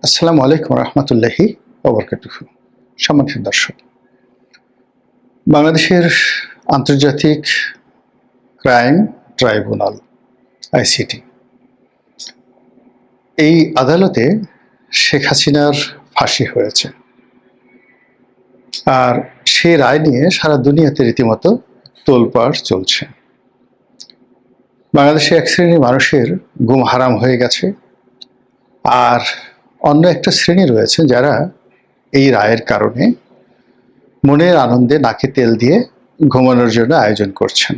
আসসালামু আলাইকুম রহমতুল্লাহি ওবরকাতুহু। সম্মানিত দর্শক, বাংলাদেশের আন্তর্জাতিক ক্রাইম ট্রাইব্যুনাল আইসিটি এই আদালতে শেখ হাসিনার ফাঁসি হয়েছে, আর সেই রায় নিয়ে সারা দুনিয়াতে রীতিমতো তোলপাড় চলছে। বাংলাদেশে এক শ্রেণীর মানুষের ঘুম হারাম হয়ে গেছে, আর অন্য একটা শ্রেণী রয়েছে যারা এই রায়ের কারণে মনের আনন্দে নাকে তেল দিয়ে ঘুমানোর জন্য আয়োজন করছেন।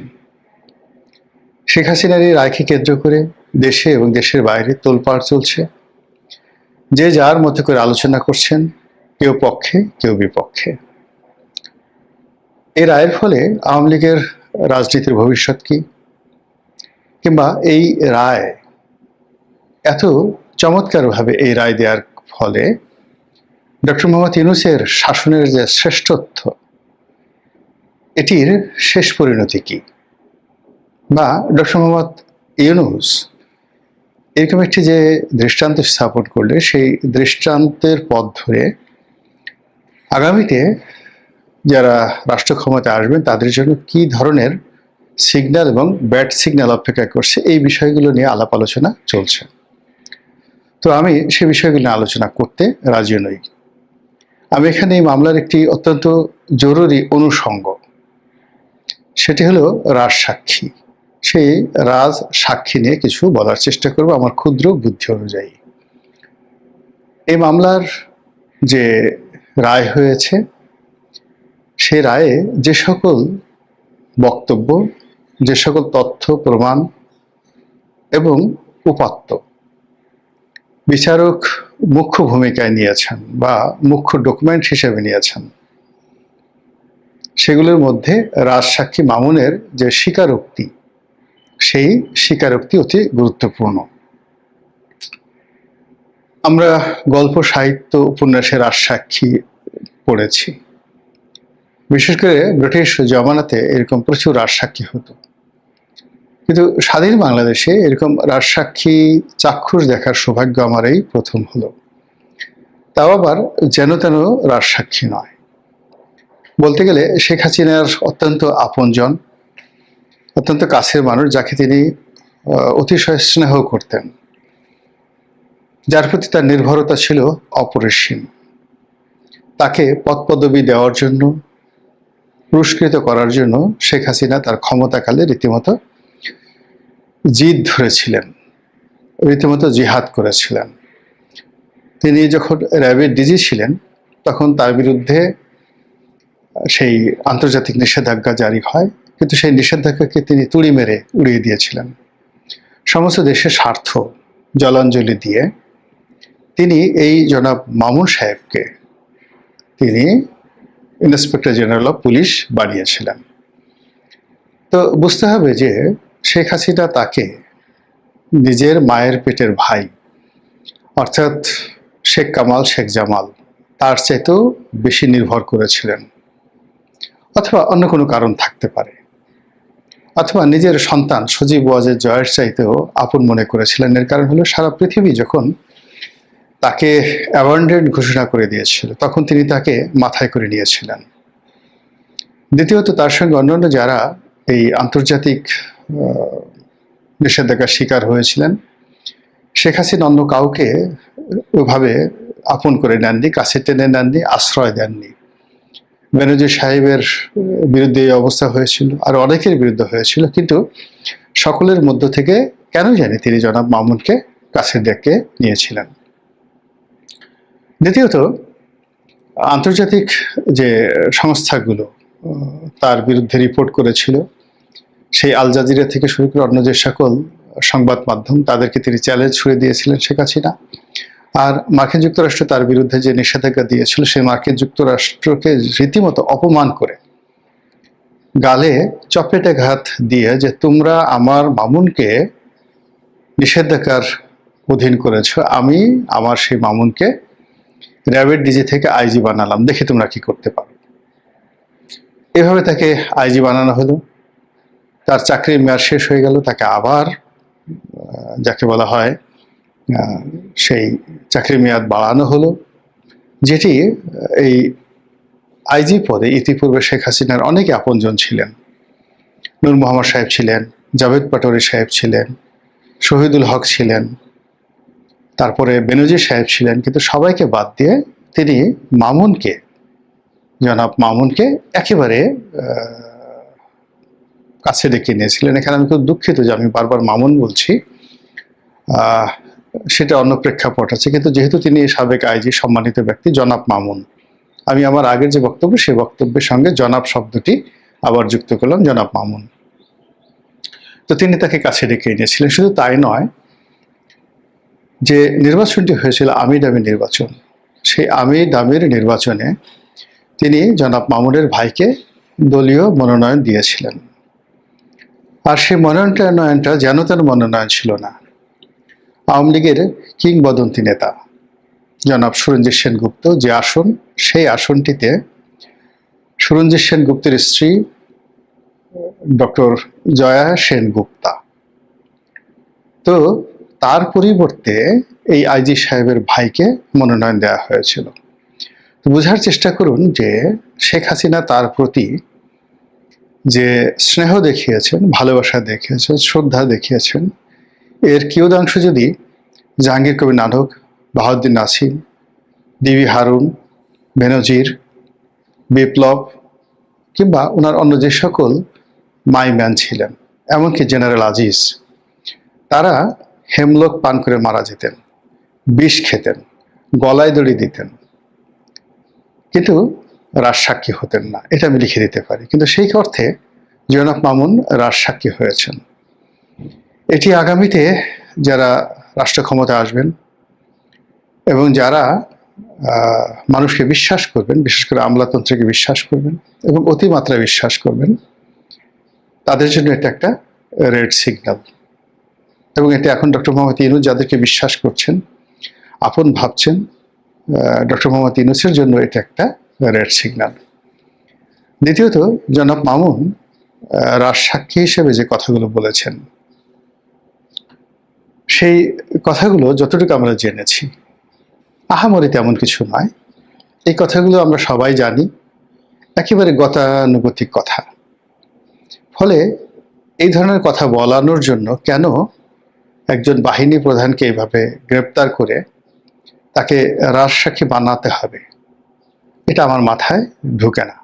শেখ হাসিনার এই রায়কে কেন্দ্র করে দেশে এবং দেশের বাইরে তোলপাড় চলছে। যে যার মতো করে আলোচনা করছেন, কেউ পক্ষে কেউ বিপক্ষে। এই রায়ের ফলে আওয়ামী লীগের রাজনীতির ভবিষ্যৎ কি, কিংবা এই রায় এত চমৎকারভাবে এই রায় দেওয়ার ফলে ডক্টর মোহাম্মদ ইউনূসের শাসনের যে শ্রেষ্ঠত্ব, এটির শেষ পরিণতি কি, বা ডক্টর মোহাম্মদ ইউনূস এরকম একটি যে দৃষ্টান্ত স্থাপন করলে সেই দৃষ্টান্তের পথ ধরে আগামীতে যারা রাষ্ট্র ক্ষমতায় আসবেন তাদের জন্য কি ধরনের সিগন্যাল এবং ব্যাড সিগন্যাল অপেক্ষা করছে, এই বিষয়গুলো নিয়ে আলাপ আলোচনা চলছে। তো আমি সে বিষয়গুলো নিয়ে আলোচনা করতে রাজি নই। আমি এখানে এই মামলার একটি অত্যন্ত জরুরি অনুষঙ্গ, সেটি হলো রাজসাক্ষী। সেই রাজ সাক্ষী নিয়ে কিছু বলার চেষ্টা করব আমার ক্ষুদ্র বুদ্ধি অনুযায়ী। এই মামলার যে রায় হয়েছে, সে রায়ে যে সকল বক্তব্য, যে সকল তথ্য প্রমাণ এবং উপাত্ত বিচারক মুখ্য ভূমিকায় নিয়েছেন বা মুখ্য ডকুমেন্ট হিসেবে নিয়েছেন, সেগুলোর মধ্যে রাজসাক্ষী মামুনের যে স্বীকারোক্তি, সেই স্বীকারোক্তি অতি গুরুত্বপূর্ণ। আমরা গল্প সাহিত্য উপন্যাসে রাজসাক্ষী পড়েছি, বিশেষ করে ব্রিটিশ জমানাতে এরকম প্রচুর রাজসাক্ষী হতো, কিন্তু স্বাধীন বাংলাদেশে এরকম রাজসাক্ষী চাক্ষুষ দেখার সৌভাগ্য আমার এই প্রথম হলো। তাও আবার যেন তেন রাজসাক্ষী নয়। বলতে গেলে শেখ হাসিনার অত্যন্ত আপনজন, অত্যন্ত কাছের মানুষ, যাকে তিনি অতিশয় স্নেহ করতেন, যার প্রতি তার নির্ভরতা ছিল অপরিসীম। তাকে পদ পদবি দেওয়ার জন্য, পুরস্কৃত করার জন্য শেখ হাসিনা তার ক্ষমতাকালে রীতিমতো জিদ ধরেছিলেন, রীতিমতো জিহাদ করেছিলেন। তিনি যখন র্যাবের ডিজি ছিলেন তখন তার বিরুদ্ধে সেই আন্তর্জাতিক নিষেধাজ্ঞা জারি হয়, কিন্তু সেই নিষেধাজ্ঞাকে তিনি তুড়ি মেরে উড়িয়ে দিয়েছিলেন। সমস্ত দেশের স্বার্থ জলাঞ্জলি দিয়ে তিনি এই জনাব মামুন সাহেবকে তিনি ইন্সপেক্টর জেনারেল অফ পুলিশ বানিয়েছিলেন। তো বুঝতে হবে যে শেখ হাসিনা তাকে নিজের মায়ের পেটের ভাই, অর্থাৎ শেখ কামাল শেখ জামাল, তার চাইতেও বেশি নির্ভর করেছিলেন, অথবা অন্য কোনো কারণ থাকতে পারে, অথবা নিজের সন্তান সজীব ওয়াজেদ জয়ের চাইতেও আপন মনে করেছিলেন। এর কারণ হলো সারা পৃথিবী যখন তাকে অ্যাবান্ডেন্ট ঘোষণা করে দিয়েছিল, তখন তিনি তাকে মাথায় করে নিয়েছিলেন। দ্বিতীয়ত, তার সঙ্গে অন্যান্য যারা এই আন্তর্জাতিক নিষেধাজ্ঞার শিকার হয়েছিলেন, শেখ হাসিনা অন্য কাউকে ওইভাবে আপন করে নেননি, কাছে টেনে নেননি, আশ্রয় দেননি। বেনজির সাহেবের বিরুদ্ধে এই অবস্থা হয়েছিল, আর অনেকের বিরুদ্ধে হয়েছিল, কিন্তু সকলের মধ্য থেকে কেন জানি তিনি জনাব মামুনকে কাছে ডেকে নিয়েছিলেন। দ্বিতীয়ত, আন্তর্জাতিক যে সংস্থাগুলো তার বিরুদ্ধে রিপোর্ট করেছিল, সেই আল জাজিরা থেকে শুরু করে অন্য যে সকল সংবাদ মাধ্যম, তাদেরকে তিনি চ্যালেঞ্জ ছুড়ে দিয়েছিলেন শেখ হাসিনা। আর মার্কিন যুক্তরাষ্ট্র তার বিরুদ্ধে যে নিষেধাজ্ঞা দিয়েছিল, সেই মার্কিন যুক্তরাষ্ট্রকে রীতিমতো অপমান করে গালে চপেটে ঘাত দিয়ে যে তোমরা আমার মামুনকে নিষেধাজ্ঞার অধীন করেছ, আমি আমার সেই মামুনকে র্যাবের ডিজি থেকে আইজি বানালাম, দেখে তোমরা কি করতে পারো। এভাবে তাকে আইজি বানানো হলো। তার চাকরির মেয়াদ শেষ হয়ে গেল, তাকে আবার যাকে বলা হয় সেই চাকরির মেয়াদ বাড়ানো হলো, যেটি এই আইজি পদে ইতিপূর্বে শেখ হাসিনার অনেকে আপনজন ছিলেন। নূর মোহাম্মদ সাহেব ছিলেন, জাভেদ পাটোয়ারি সাহেব ছিলেন, শহীদুল হক ছিলেন, তারপরে বেনজির সাহেব ছিলেন, কিন্তু সবাইকে বাদ দিয়ে তিনি মামুনকে, জনাব মামুনকে একেবারে কাছে ডেকে নিয়েছিলেন। এখানে আমি খুব দুঃখিত যে আমি বারবার মামুন বলছি, সেটা অন্য প্রেক্ষাপট আছে, কিন্তু যেহেতু তিনি সাবেক আইজি, সম্মানিত ব্যক্তি জনাব মামুন, আমি আমার আগের যে বক্তব্য সেই বক্তব্যের সঙ্গে জনাব শব্দটি আবার যুক্ত করলাম, জনাব মামুন। তো তিনি তাকে কাছে ডেকে নিয়েছিলেন। শুধু তাই নয়, যে নির্বাচনটি হয়েছিল আমির আমির নির্বাচন, সেই আমির আমির নির্বাচনে তিনি জনাব মামুনের ভাইকে দলীয় মনোনয়ন দিয়েছিলেন। আর সেই মনোনয়নটা যেন তেন মনোনয়ন ছিল না। আওয়ামী লীগের কিংবদন্তি নেতা জনাব সুরঞ্জিত সেনগুপ্ত যে আসন, সেই আসনটিতে সুরঞ্জিত সেনগুপ্তের স্ত্রী ডক্টর জয়া সেনগুপ্তা, তো তার পরিবর্তে এই আইজি সাহেবের ভাইকে মনোনয়ন দেওয়া হয়েছিল। বোঝার চেষ্টা করুন যে শেখ হাসিনা তার প্রতি যে স্নেহ দেখিয়েছেন, ভালোবাসা দেখিয়েছেন, শ্রদ্ধা দেখিয়েছেন, এর কিয়দাংশ যদি জাহাঙ্গীর কবির নানক, বাহাউদ্দিন নাসিম, ডিবি হারুন, বেনজির, বিপ্লব কিংবা ওনার অন্য যে সকল মাইম্যান ছিলেন, এমনকি জেনারেল আজিজ, তারা হেমলক পান করে মারা যেতেন, বিষ খেতেন, গলায় দড়ি দিতেন, কিন্তু রাজসাক্ষী হতেন না। এটা আমি লিখে দিতে পারি। কিন্তু সেই অর্থে জনাব মামুন রাজসাক্ষী হয়েছেন। এটি আগামীতে যারা রাষ্ট্র ক্ষমতায় আসবেন এবং যারা মানুষকে বিশ্বাস করবেন, বিশেষ করে আমলাতন্ত্রকে বিশ্বাস করবেন এবং অতিমাত্রায় বিশ্বাস করবেন, তাদের জন্য এটা একটা রেড সিগন্যাল। এবং এটা এখন ডক্টর মোহাম্মদ ইউনূস যাদেরকে বিশ্বাস করছেন, আপন ভাবছেন, ডক্টর মোহাম্মদ ইউনূসের জন্য এটা একটা রেড সিগন্যাল। দ্বিতীয়ত, জনাব মামুন রাজসাক্ষী হিসেবে যে কথাগুলো বলেছেন, সেই কথাগুলো যতটুকু আমরা জেনেছি আহামরি তেমন কিছু নয়। এই কথাগুলো আমরা সবাই জানি, একেবারে গতানুগতিক কথা। ফলে এই ধরনের কথা বলানোর জন্য কেন একজন বাহিনী প্রধানকে এইভাবে গ্রেপ্তার করে তাকে রাজসাক্ষী বানাতে হবে, এটা আমার মাথায় ঢুকে না।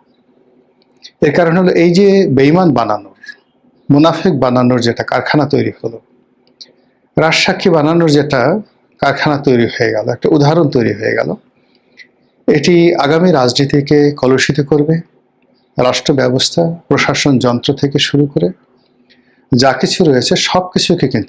এর কারণ হলো এই যে বেঈমান বানানোর, মুনাফিক বানানোর যেটা কারখানা তৈরি হলো, রাজসাক্ষী বানানোর যেটা কারখানা তৈরি হয়ে গেল, একটা উদাহরণ তৈরি হয়ে গেল, এটি আগামী রাজনীতিকে কলুষিত করবে। রাষ্ট্র ব্যবস্থা, প্রশাসন যন্ত্র থেকে শুরু করে যা কিছু রয়েছে সব কিছুকে কিন্তু